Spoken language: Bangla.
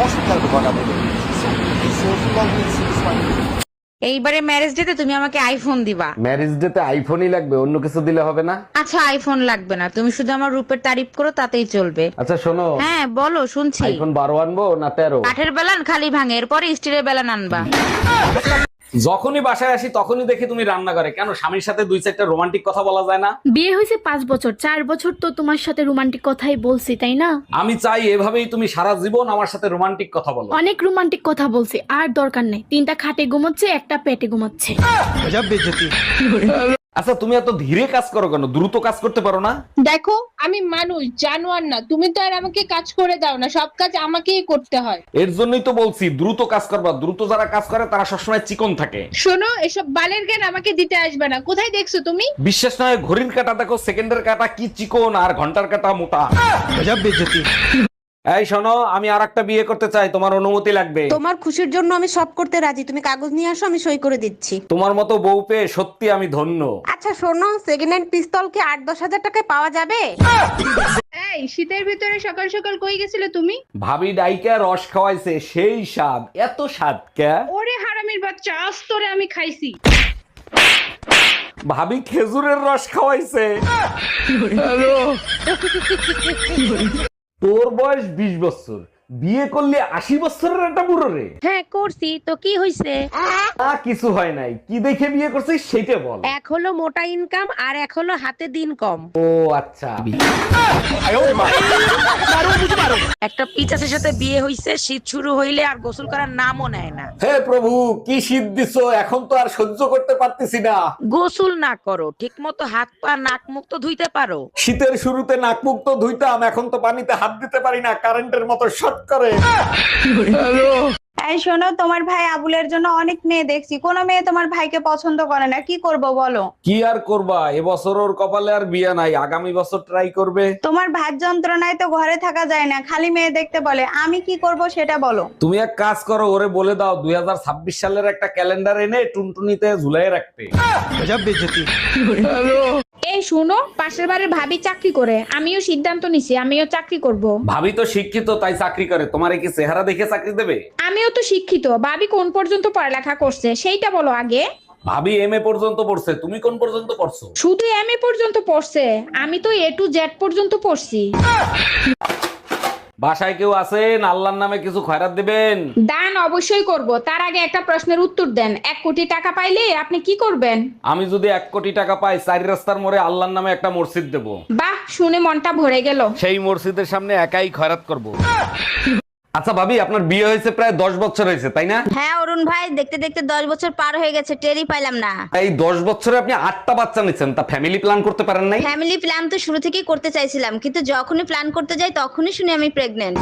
Hospital begonnen wurde. So lange ist es mein এইবারে ম্যারেজ ডেতে তুমি আমাকে আইফোন দিবা। ম্যারেজ ডেতে আইফোনই লাগবে, অন্য কিছু দিলে হবে না? আচ্ছা আইফোন লাগবে না, তুমি শুধু আমার রূপের তারিফ করো তাতেই চলবে। আচ্ছা শোনো, হ্যাঁ বলো শুনছি। আইফোন 12 আনবো না 13? কাঠের বেলান খালি ভাঙে, এরপরে স্টিলের বেলান আনবা। যখনই বাসায় আসি তখনই দেখি তুমি রান্না করে, কেন স্বামীর সাথে দুই চারটা রোমান্টিক কথা বলা যায় না? বিয়ে হয়েছে 5 বছর, 4 বছর তো তোমার সাথে রোমান্টিক কথাই বলছি, তাই না? আমি চাই এভাবেই তুমি সারা জীবন আমার সাথে রোমান্টিক কথা বলো। অনেক রোমান্টিক কথা বলছি, আর দরকার নেই। 3টা খাটে ঘুমাচ্ছে, একটা পেটে ঘুমাচ্ছে। আচ্ছা তুমি এত ধীরে কাজ করো কেন? দ্রুত কাজ করতে পারো না? দেখো আমি মানুষ, জানোয়ার না। তুমি তো আর আমাকে কাজ করে দাও না, সব কাজ আমাকেই করতে হয়। এর জন্যই তো বলছি দ্রুত কাজ করবা। দ্রুত যারা কাজ করে তারা সবসময় চিকন থাকে। শোনো, এসব বালের জ্ঞান আমাকে দিতে আসবে না। কোথায় দেখছো তুমি? বিশ্বাস নয়, ঘড়ির কাঁটা দেখো, সেকেন্ডের কাঁটা কি চিকন আর ঘন্টার কাঁটা মোটা। এই শোনো, আমি আরেকটা বিয়ে করতে চাই, তোমার অনুমতি লাগবে। তোমার খুশির জন্য আমি সব করতে রাজি, তুমি কাগজ নিয়ে আসো, আমি সই করে দিচ্ছি। তোমার মতো বউ পেয়ে সত্যি আমি ধন্য। আচ্ছা শোনো, সেকেন্ড হ্যান্ড পিস্তল কি 8-10 হাজার টাকায় পাওয়া যাবে? এই শীতের ভিতরে সকাল সকাল কই গেছিলে তুমি? ভাবি ডাইকা রস খাওয়াইছে, সেই স্বাদ। এত স্বাদ কে? ওরে হারামির বাচ্চা, আজ তোরে আমি খাইছি। ভাবি খেজুরের রস খাওয়াইছে। তোর বয়স 20 বছর, বিয়ে করলে 80 বছরের একটা বুড়ো রে। হ্যাঁ করছি তো, কি হইছে? কিছু হয় নাই, কি দেখে বিয়ে করছিস সেটা বল। এক হলো মোটা ইনকাম আর এক হলো হাতে দিন কম। ও আচ্ছা। একটা পিচাসের সাথে বিয়ে হইছে, শীত শুরু হইলে আর গোসল করার নামও নেয় না। হে প্রভু, কি শীত দিছো, এখন তো আর সহ্য করতে পারতেছি না। গোসল না করো, ঠিক মতো হাত পা নাক মুখ তো ধুইতে পারো। শীতের শুরুতে নাক মুখ তো ধুইতাম, এখন তো পানিতে হাত দিতে পারি না, কারেন্টের মতো শর্ট করে। এই শোনো, তোমার ভাই আবুলের জন্য অনেক মেয়ে দেখছি, কোনো মেয়ে তোমার ভাইকে পছন্দ করে না, কি করব বলো? কি আর করবা, এবছর ওর কপালে আর বিয়ে নাই, আগামী বছর ট্রাই করবে। তোমার ভাত যন্ত্রণায় তো ঘরে থাকা যায় না, খালি মেয়ে দেখতে বলে। আমি কি করব সেটা বলো। তুমি এক কাজ করো, ওরে বলে দাও 2026 সালের একটা ক্যালেন্ডার এনে টুনটুনিতে ঝুলাই রাখতে। এই শোনো, পাশের বাড়ির ভাবি চাকরি করে, আমিও সিদ্ধান্ত নিছি আমিও চাকরি করব। ভাবি তো শিক্ষিত তাই চাকরি করে, তোমারে কি চেহারা দেখে চাকরি দেবে? আমিও তো শিক্ষিত, ভাবি কোন পর্যন্ত পড়ালেখা করছে সেইটা বলো আগে। ভাবি এমএ পর্যন্ত পড়ছে, তুমি কোন পর্যন্ত পড়ছো? শুধু এমএ পর্যন্ত পড়ছে, আমি তো A to Z পর্যন্ত পড়ছি। বাসায় কেউ আছেন? আল্লাহর নামে কিছু খয়রাত দিবেন। দান অবশ্যই করব, তার আগে একটা প্রশ্নের উত্তর দেন। 1 কোটি টাকা পাইলে আপনি কি করবেন? আমি যদি 1 কোটি টাকা পাই, 4 রাস্তার মোড়ে আল্লাহর নামে একটা মসজিদ দেব। বাহ, শুনে মনটা ভরে গেল। সেই মসজিদের সামনে একাই খয়রাত করব। আচ্ছা ভাবি, আপনার বিয়ে হয়েছে প্রায় 10 বছর হয়েছে, তাই না? হ্যাঁ অরুণ ভাই, দেখতে দেখতে 10 বছর পার হয়ে গেছে, টেরই পাইলাম না। এই 10 বছরে আপনি 8টা বাচ্চা নিচ্ছেন, তা ফ্যামিলি প্ল্যান করতে পারেন নাই? ফ্যামিলি প্ল্যান তো শুরু থেকেই করতে চাইছিলাম, কিন্তু যখনই প্ল্যান করতে যাই তখনই শুনি আমি প্রেগন্যান্ট।